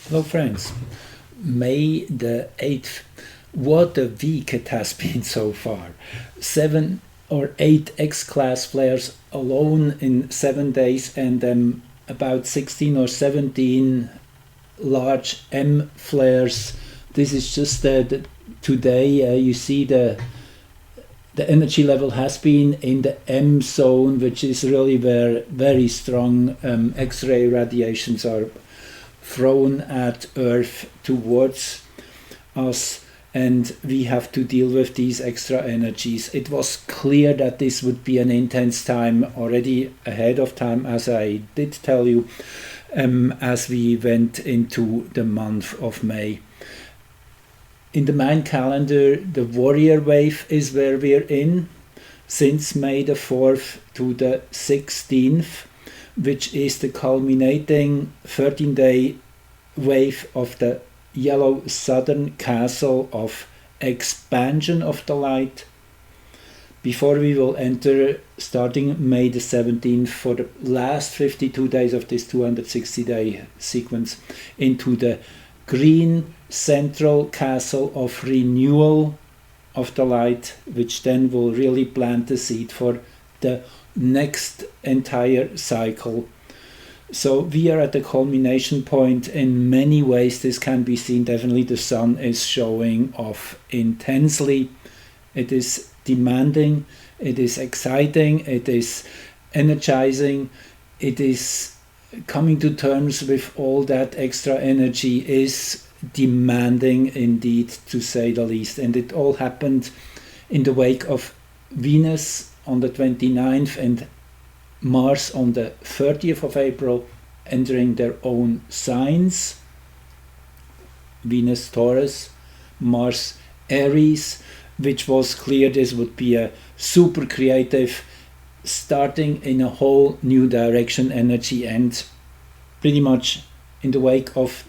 Hello friends, May the 8th. What a week it has been so far. 7 or 8 X-class flares alone in 7 days, and about 16 or 17 large M flares. This is just today you see the energy level has been in the M zone, which is really where very strong X-ray radiations are thrown at Earth towards us, and we have to deal with these extra energies. It was clear that this would be an intense time already ahead of time, as I did tell you, as we went into the month of May. In the Mayan calendar, the warrior wave is where we're in since May the 4th to the 16th, which is the culminating 13-day wave of the yellow southern castle of expansion of the light, before we will enter, starting May the 17th, for the last 52 days of this 260-day sequence, into the green central castle of renewal of the light, which then will really plant the seed for the next entire cycle. So we are at the culmination point in many ways. This can be seen. Definitely the sun is showing off intensely. It is demanding, it is exciting, it is energizing, it is coming to terms with all that extra energy is demanding indeed, to say the least. And it all happened in the wake of Venus on the 29th and Mars on the 30th of April entering their own signs. Venus Taurus, Mars Aries, which was clear this would be a super creative, starting in a whole new direction energy. And pretty much in the wake of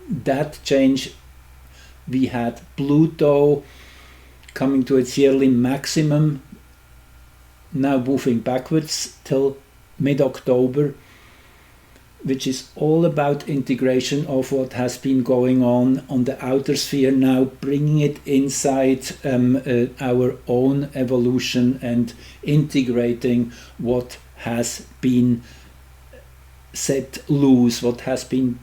that change, we had Pluto coming to its yearly maximum, now moving backwards till mid-October, which is all about integration of what has been going on the outer sphere, now bringing it inside our own evolution and integrating what has been set loose, what has been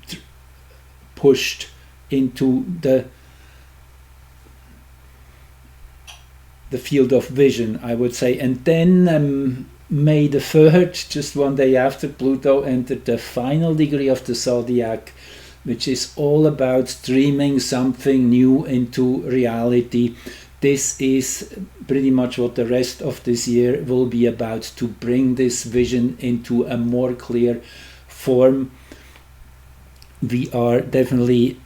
pushed into the field of vision, I would say. And then May the 3rd, just one day after, Pluto entered the final degree of the zodiac, which is all about dreaming something new into reality. This is pretty much what the rest of this year will be about, to bring this vision into a more clear form. We are definitely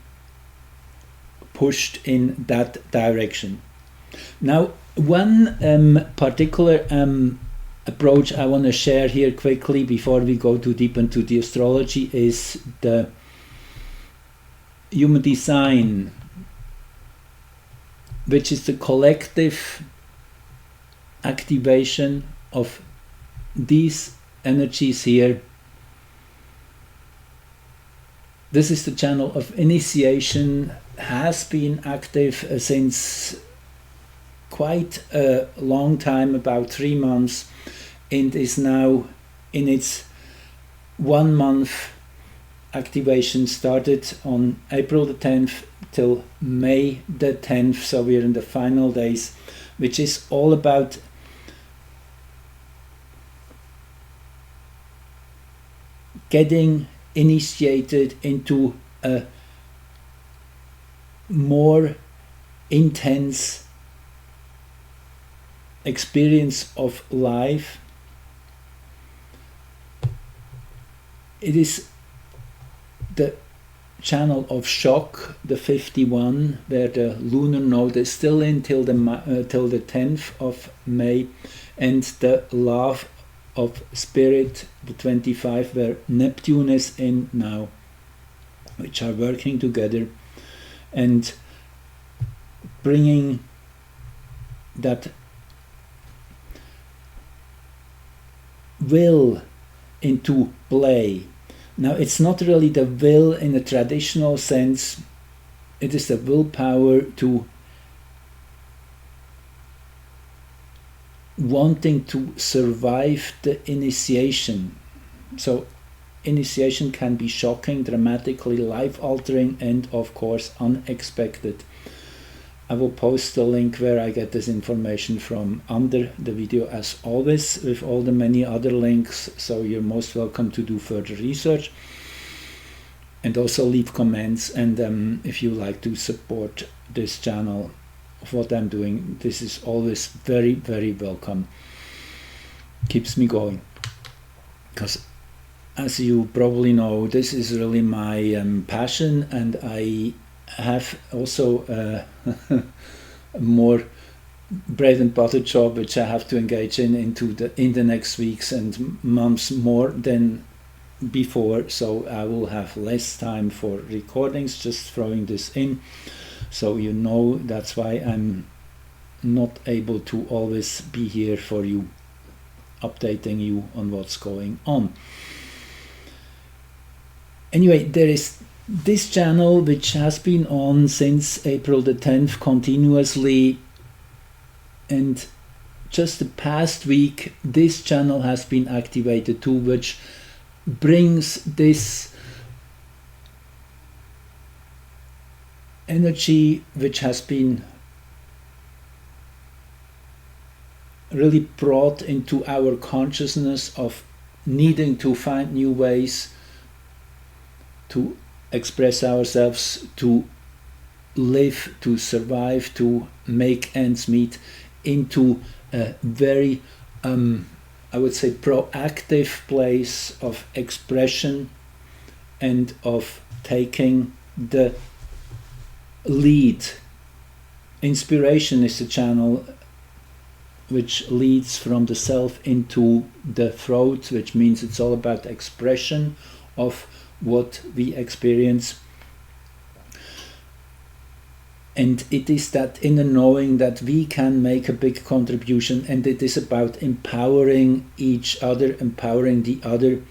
pushed in that direction. Now, one particular approach I want to share here quickly before we go too deep into the astrology is the human design, which is the collective activation of these energies here. This is the channel of initiation, has been active since quite a long time, about 3 months, and is now in its 1 month activation. Started on April the 10th till May the 10th, so we're in the final days, which is all about getting initiated into a more intense experience of life. It is the channel of shock, the 51, where the lunar node is still in till the 10th of May, and the love of spirit, the 25, where Neptune is in now, which are working together and bringing that will into play. Now, it's not really the will in a traditional sense, it is the willpower to wanting to survive the initiation. So initiation can be shocking, dramatically life-altering, and of course unexpected. I will post the link where I get this information from under the video, as always, with all the many other links, so you're most welcome to do further research and also leave comments. And if you like to support this channel of what I'm doing, this is always very, very welcome. Keeps me going, because as you probably know, this is really my passion, and I have also a more bread and butter job which I have to engage in the next weeks and months more than before, so I will have less time for recordings. Just throwing this in, so you know that's why I'm not able to always be here for you, updating you on what's going on. Anyway, there is this channel which has been on since April the 10th continuously, and just the past week this channel has been activated too, which brings this energy which has been really brought into our consciousness of needing to find new ways to express ourselves, to live, to survive, to make ends meet, into a very, I would say, proactive place of expression and of taking the lead. Inspiration is a channel which leads from the self into the throat, which means it's all about expression of what we experience. And it is that inner knowing that we can make a big contribution, and it is about empowering each other, empowering the other.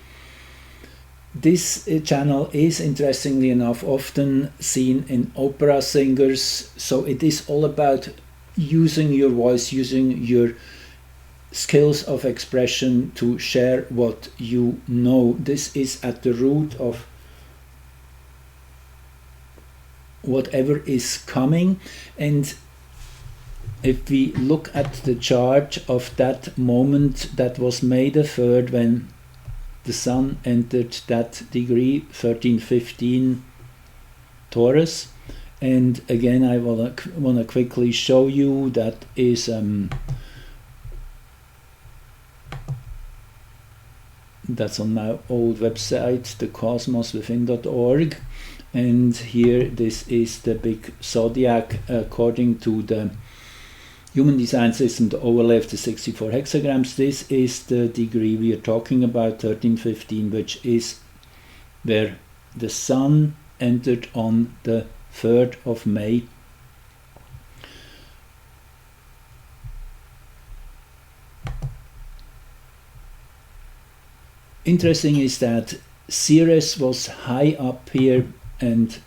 This channel is, interestingly enough, often seen in opera singers, so it is all about using your voice, using your skills of expression to share what you know. This is at the root of whatever is coming. And if we look at the chart of that moment, that was May the 3rd, when the sun entered that degree 1315 Taurus. And again, I want to quickly show you that is that's on my old website, thecosmoswithin.org, and here this is the big zodiac according to the human design system, the overlay of the 64 hexagrams. This is the degree we are talking about, 1315, which is where the sun entered on the 3rd of May. Interesting is that Ceres was high up here and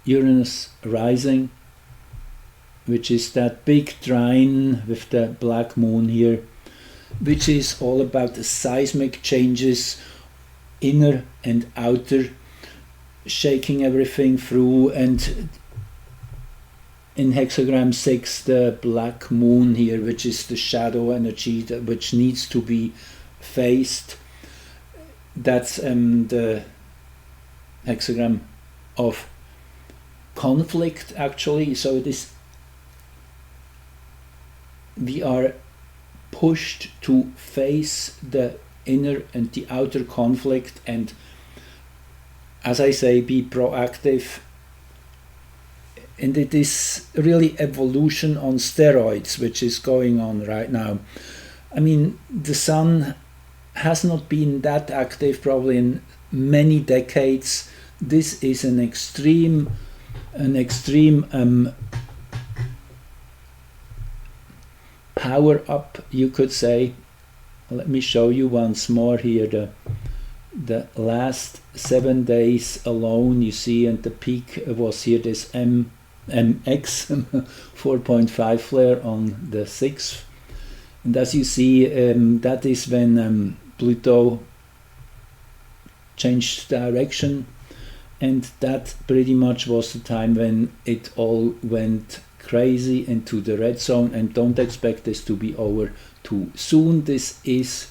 Uranus rising, which is that big trine with the black moon here, which is all about the seismic changes, inner and outer, shaking everything through. And in hexagram 6, the black moon here, which is the shadow energy which needs to be faced. That's the hexagram of conflict, actually. So it is, we are pushed to face the inner and the outer conflict, and as I say, be proactive. And it is really evolution on steroids which is going on right now. I mean, the sun has not been that active probably in many decades. This is an extreme power up, you could say. Let me show you once more here the last 7 days alone, you see, and the peak was here, this MX 4.5 flare on the 6th. And as you see, that is when Pluto changed direction, and that pretty much was the time when it all went crazy into the red zone. And don't expect this to be over too soon. This is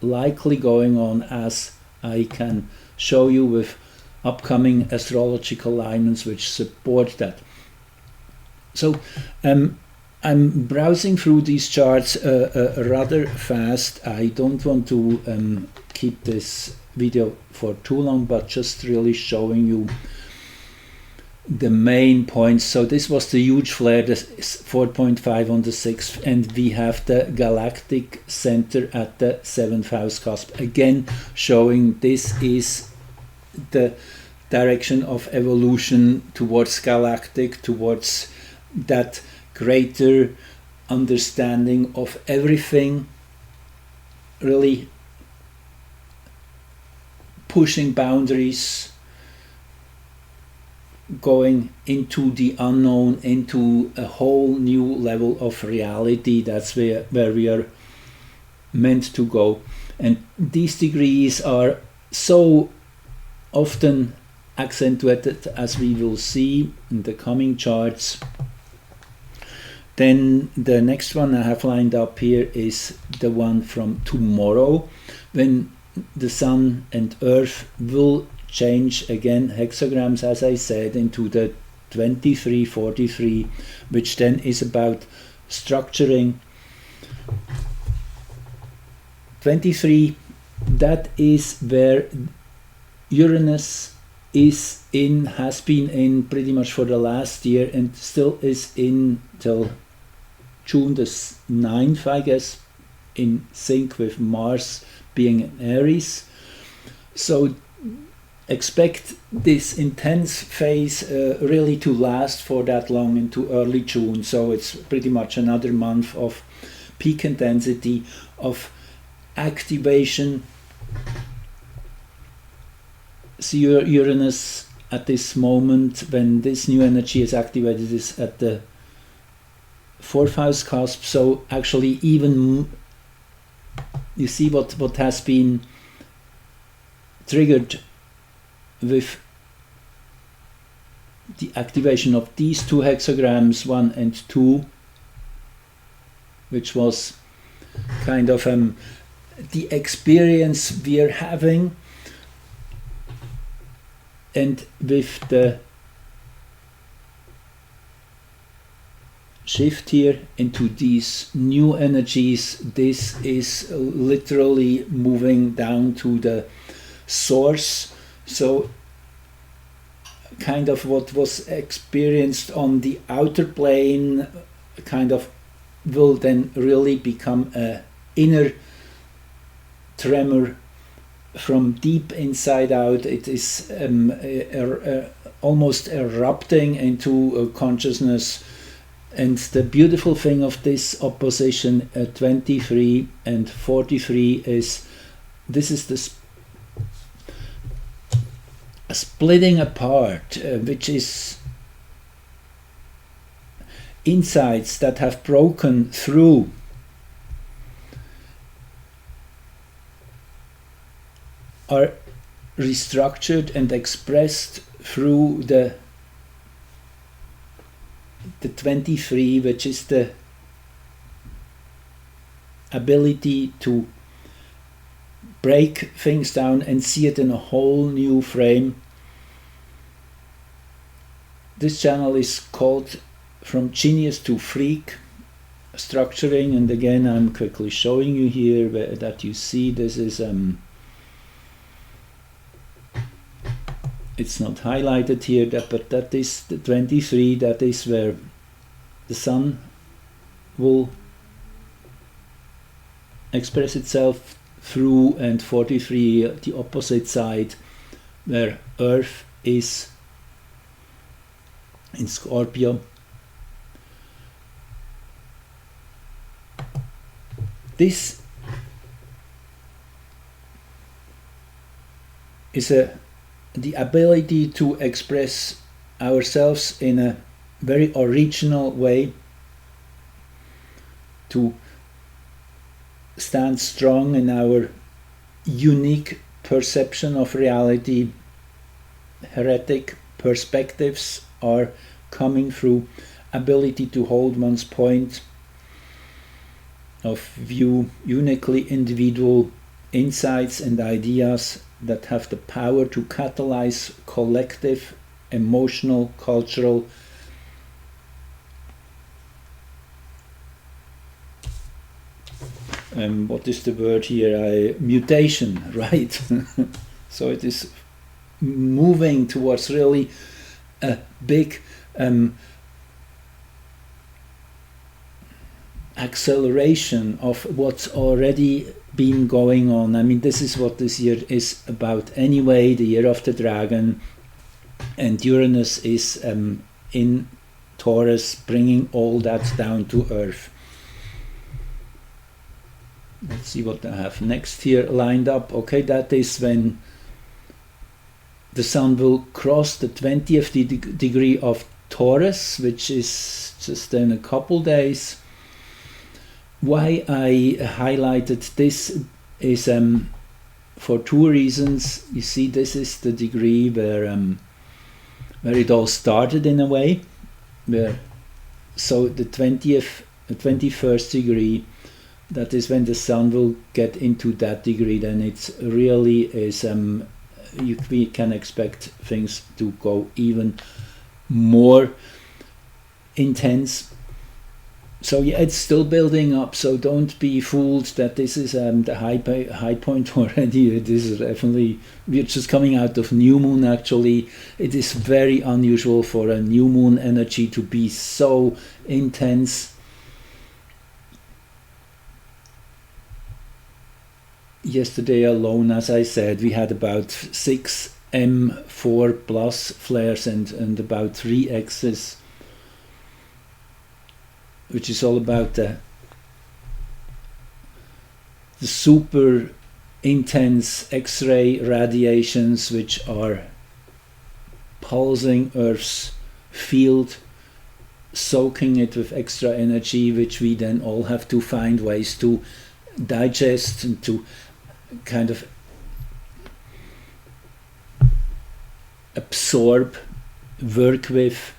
likely going on, as I can show you with upcoming astrological alignments which support that. So I'm browsing through these charts rather fast. I don't want to keep this video for too long, but just really showing you the main points. So this was the huge flare, the 4.5 on the 6th, and we have the galactic center at the 7th house cusp, again showing this is the direction of evolution towards galactic, towards that greater understanding of everything, really pushing boundaries, going into the unknown, into a whole new level of reality. That's where we are meant to go. And these degrees are so often accentuated, as we will see in the coming charts. Then the next one I have lined up here is the one from tomorrow, when the Sun and Earth will change again hexagrams, as I said, into the 2343, which then is about structuring. 23, that is where Uranus is in, has been in pretty much for the last year, and still is in till June the 9th, I guess, in sync with Mars being in Aries. So expect this intense phase really to last for that long, into early June. So it's pretty much another month of peak intensity, of activation. See, Uranus at this moment, when this new energy is activated, is at the 4th house cusp. So actually, even you see what has been triggered with the activation of these two hexagrams, 1 and 2, which was kind of the experience we are having, and with the shift here into these new energies, this is literally moving down to the source. So kind of what was experienced on the outer plane kind of will then really become a inner tremor from deep inside out. It is almost erupting into consciousness. And the beautiful thing of this opposition 23 and 43 is this is the splitting apart, which is insights that have broken through, are restructured and expressed through the 23, which is the ability to break things down and see it in a whole new frame. This channel is called From Genius to Freak, structuring, and again I'm quickly showing you here that you see this is it's not highlighted here, but that is the 23, that is where the Sun will express itself through, and 43 the opposite side, where Earth is in Scorpio. This is the ability to express ourselves in a very original way, to stand strong in our unique perception of reality. Heretic perspectives are coming through ability to hold one's point of view, uniquely individual insights and ideas that have the power to catalyze collective, emotional, cultural what is the word here? Mutation, right? So it is moving towards really a big acceleration of what's already been going on. I mean, this is what this year is about anyway, the year of the dragon, and Uranus is in Taurus, bringing all that down to earth. Let's see what I have next here lined up. Okay, that is when the Sun will cross the 20th degree of Taurus, which is just in a couple days. Why I highlighted this is for two reasons. You see, this is the degree where it all started in a way. So the 21st degree, that is when the Sun will get into that degree. Then it's really is we can expect things to go even more intense. So yeah, it's still building up, so don't be fooled that this is the high point already. This is definitely, we're just coming out of new moon. Actually, it is very unusual for a new moon energy to be so intense. Yesterday alone, as I said, we had about 6 M4 plus flares and about 3 X's, which is all about the super intense X-ray radiations which are pulsing Earth's field, soaking it with extra energy, which we then all have to find ways to digest and to kind of absorb, work with.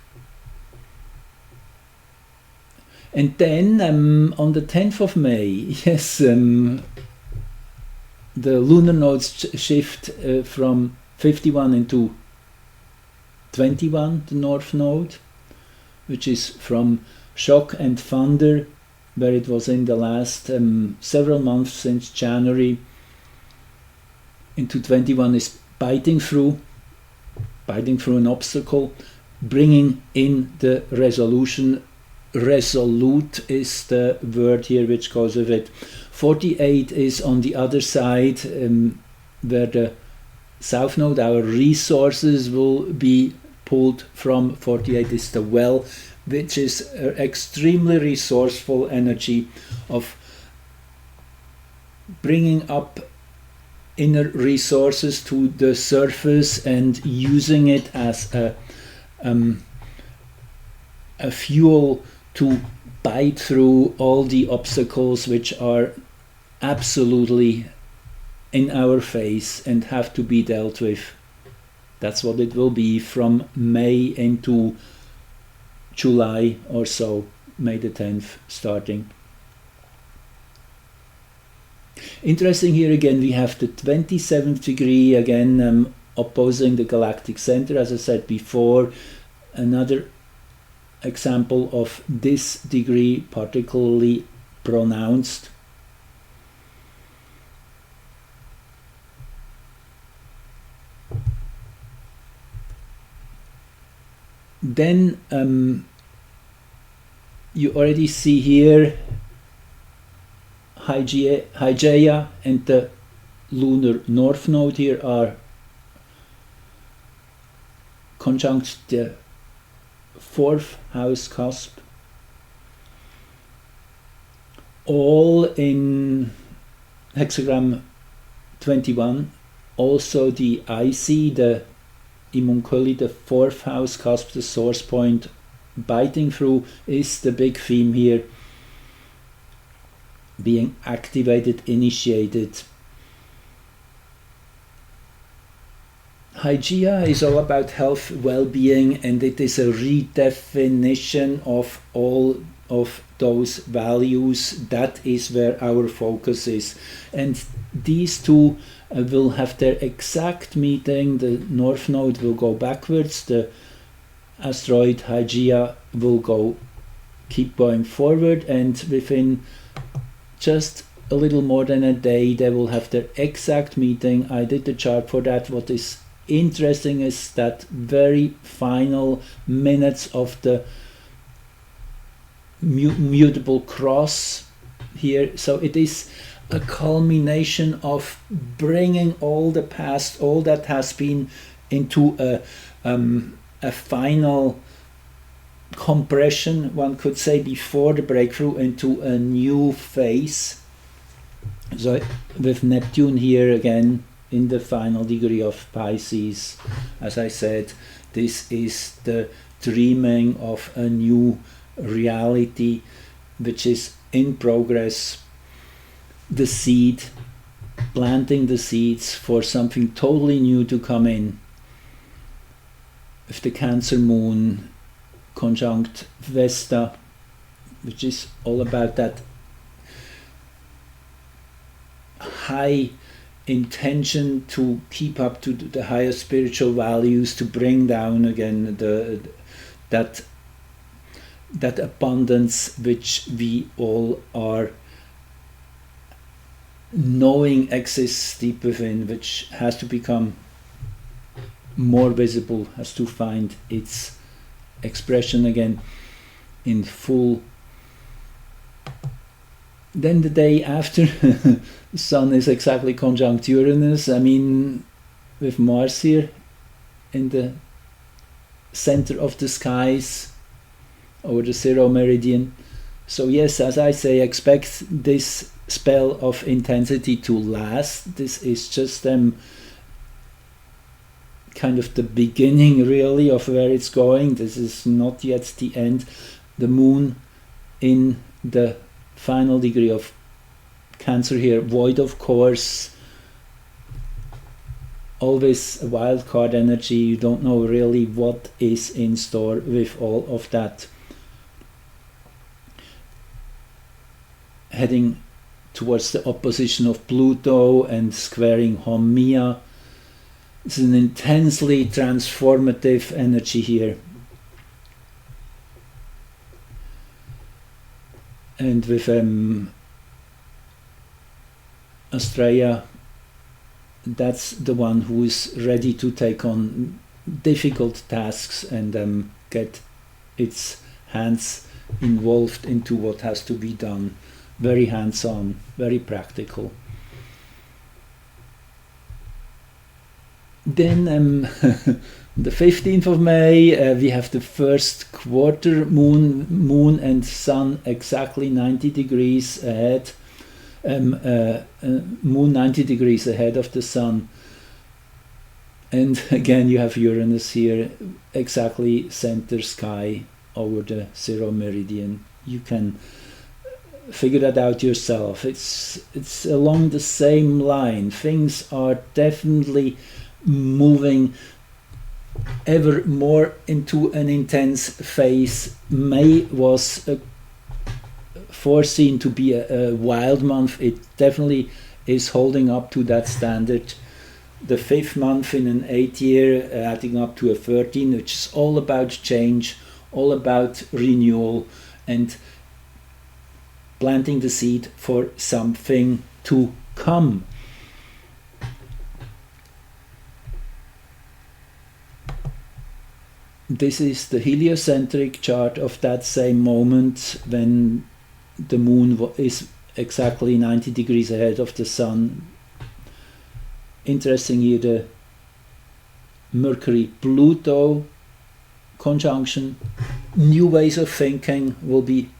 And then on the 10th of May, yes, the lunar nodes shift from 51 into 21, the north node, which is from shock and thunder, where it was in the last several months since January, into 21 is biting through an obstacle, bringing in the resolution. Resolute is the word here which goes with it. 48 is on the other side, where the south node, our resources, will be pulled from. 48 is the well, which is extremely resourceful energy of bringing up inner resources to the surface and using it as a fuel to bite through all the obstacles which are absolutely in our face and have to be dealt with. That's what it will be from May into July or so, May the 10th starting. Interesting here again, we have the 27th degree again opposing the galactic center, as I said before. Another example of this degree particularly pronounced. Then you already see here Hygeia and the lunar north node here are conjunct the 4th house cusp, all in hexagram 21, Also the IC, the Imunculi, the fourth house cusp, the source point, biting through is the big theme here, being activated, initiated. Hygeia is all about health, well-being, and it is a redefinition of all of those values. That is where our focus is. And these two will have their exact meeting. The North Node will go backwards, the asteroid Hygeia will keep going forward, and within just a little more than a day they will have their exact meeting. I did the chart for that. What is interesting is that very final minutes of the mutable cross here. So it is a culmination of bringing all the past, all that has been, into a final compression, one could say, before the breakthrough into a new phase. So with Neptune here again in the final degree of Pisces, as I said, this is the dreaming of a new reality which is in progress, the seed, planting the seeds for something totally new to come in. With the Cancer moon conjunct Vesta, which is all about that high intention to keep up to the higher spiritual values, to bring down again that abundance which we all are knowing exists deep within, which has to become more visible, has to find its expression again in full. Then the day after, the Sun is exactly conjunct Uranus. I mean, with Mars here in the center of the skies over the 0 meridian. So yes, as I say, expect this spell of intensity to last. This is just kind of the beginning really of where it's going. This is not yet the end. The moon in the final degree of Cancer here, void of course, always a wild card energy. You don't know really what is in store with all of that. Heading towards the opposition of Pluto and squaring Haumea. It's an intensely transformative energy here. And with Australia, that's the one who is ready to take on difficult tasks and get its hands involved into what has to be done. Very hands-on, very practical. Then the 15th of May, we have the first quarter moon and Sun exactly 90 degrees ahead. Moon 90 degrees ahead of the Sun. And again you have Uranus here, exactly center sky over the 0 meridian. You can figure that out yourself. It's along the same line. Things are definitely moving ever more into an intense phase. May was foreseen to be a wild month. It definitely is holding up to that standard. The 5th month in an 8 year, adding up to a 13, which is all about change, all about renewal and planting the seed for something to come. This is the heliocentric chart of that same moment when the moon is exactly 90 degrees ahead of the Sun. Interesting here, the Mercury-Pluto conjunction. New ways of thinking will be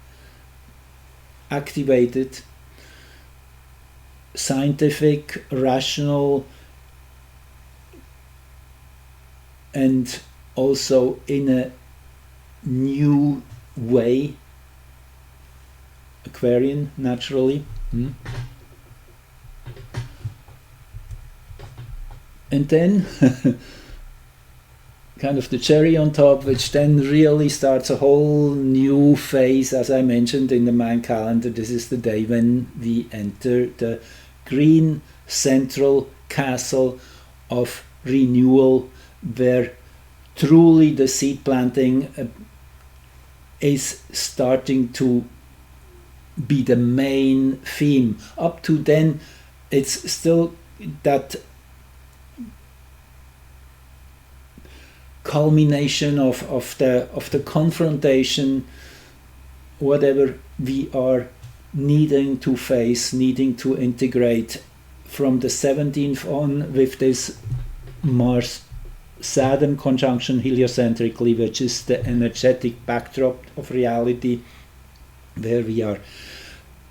activated. Scientific, rational, and also in a new way, Aquarian naturally. And then kind of the cherry on top, which then really starts a whole new phase, as I mentioned in the Mayan calendar. This is the day when we enter the green central castle of renewal, where truly the seed planting is starting to be the main theme. Up to then, it's still that culmination of the confrontation, whatever we are needing to face, needing to integrate from the 17th on, with this Mars Saturn conjunction heliocentrically, which is the energetic backdrop of reality where we are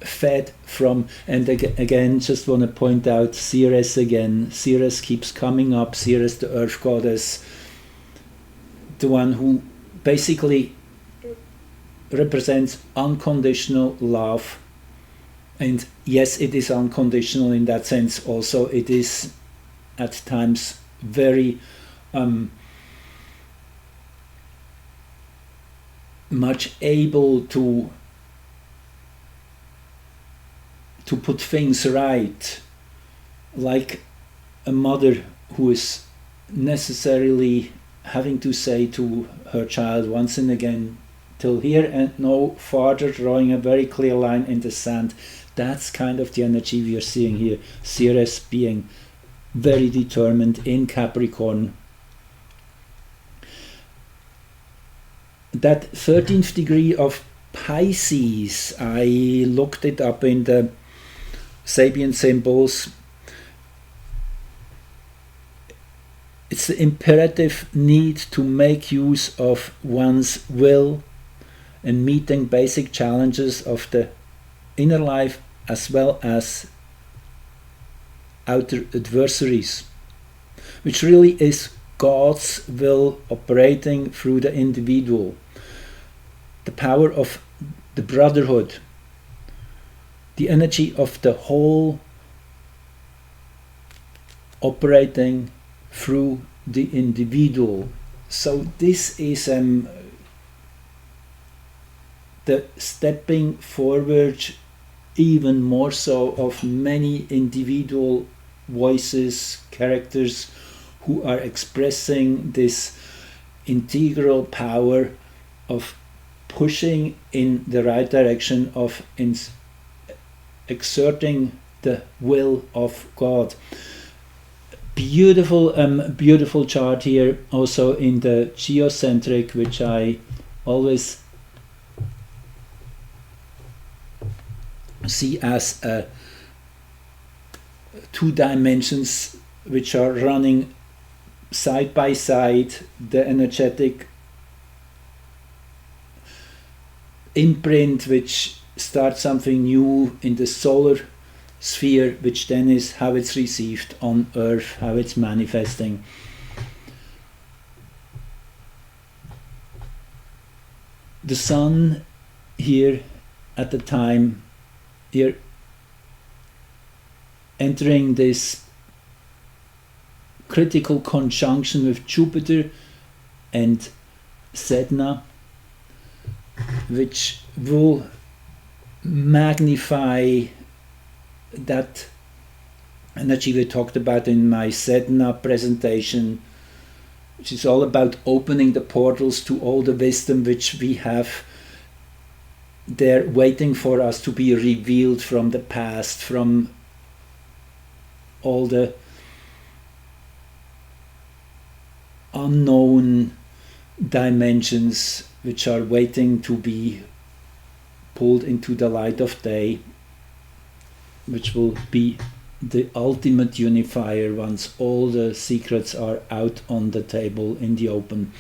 fed from. And again, just want to point out Ceres again. Ceres keeps coming up. Ceres, the earth goddess, the one who basically represents unconditional love. And yes, it is unconditional in that sense. Also, it is at times very much able to put things right, like a mother who is necessarily having to say to her child once and again, till here and no farther, drawing a very clear line in the sand. That's kind of the energy we are seeing here. Ceres being very determined in Capricorn. That 13th degree of Pisces, I looked it up in the Sabian symbols. It's the imperative need to make use of one's will and meeting basic challenges of the inner life as well as outer adversaries, which really is God's will operating through the individual. The power of the brotherhood, the energy of the whole operating through the individual. So this is the stepping forward even more so of many individual voices, characters who are expressing this integral power of pushing in the right direction, of exerting the will of God. Beautiful chart here, also in the geocentric, which I always see as two dimensions which are running side by side, the energetic imprint which starts something new in the solar sphere, which then is how it's received on Earth, how it's manifesting. The Sun here at the time, here entering this critical conjunction with Jupiter and Sedna, which will magnify that energy we talked about in my Sedna presentation, which is all about opening the portals to all the wisdom which we have there waiting for us to be revealed from the past, from all the unknown dimensions which are waiting to be pulled into the light of day, which will be the ultimate unifier once all the secrets are out on the table in the open.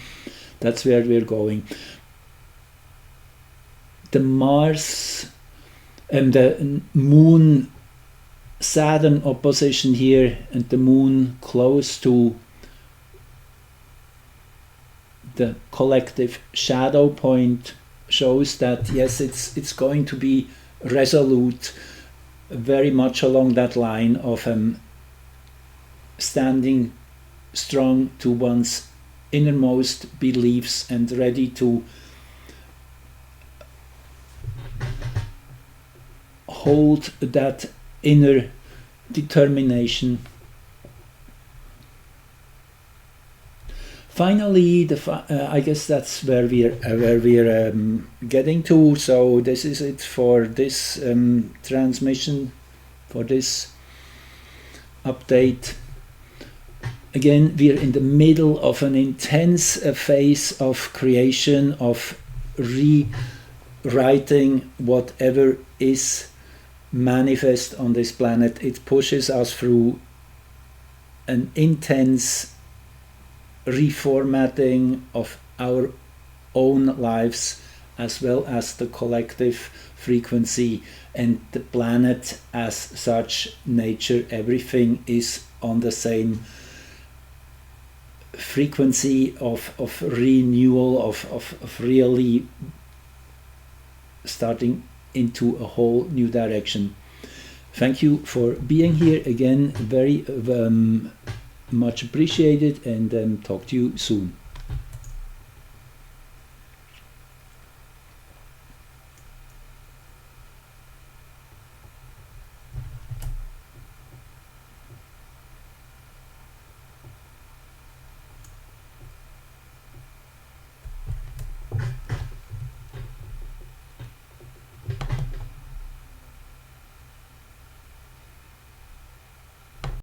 That's where we're going. The Mars and the Moon Saturn opposition here, and the Moon close to the collective shadow point shows that yes, it's going to be resolute, very much along that line of standing strong to one's innermost beliefs and ready to hold that inner determination. Finally, I guess that's where we're getting to. So this is it for this transmission, for this update. Again, we're in the middle of an intense phase of creation, of rewriting whatever is manifest on this planet. It pushes us through an intense reformatting of our own lives, as well as the collective frequency and the planet as such, nature, everything is on the same frequency of renewal, of really starting into a whole new direction. Thank you for being here again, very much appreciated, and talk to you soon.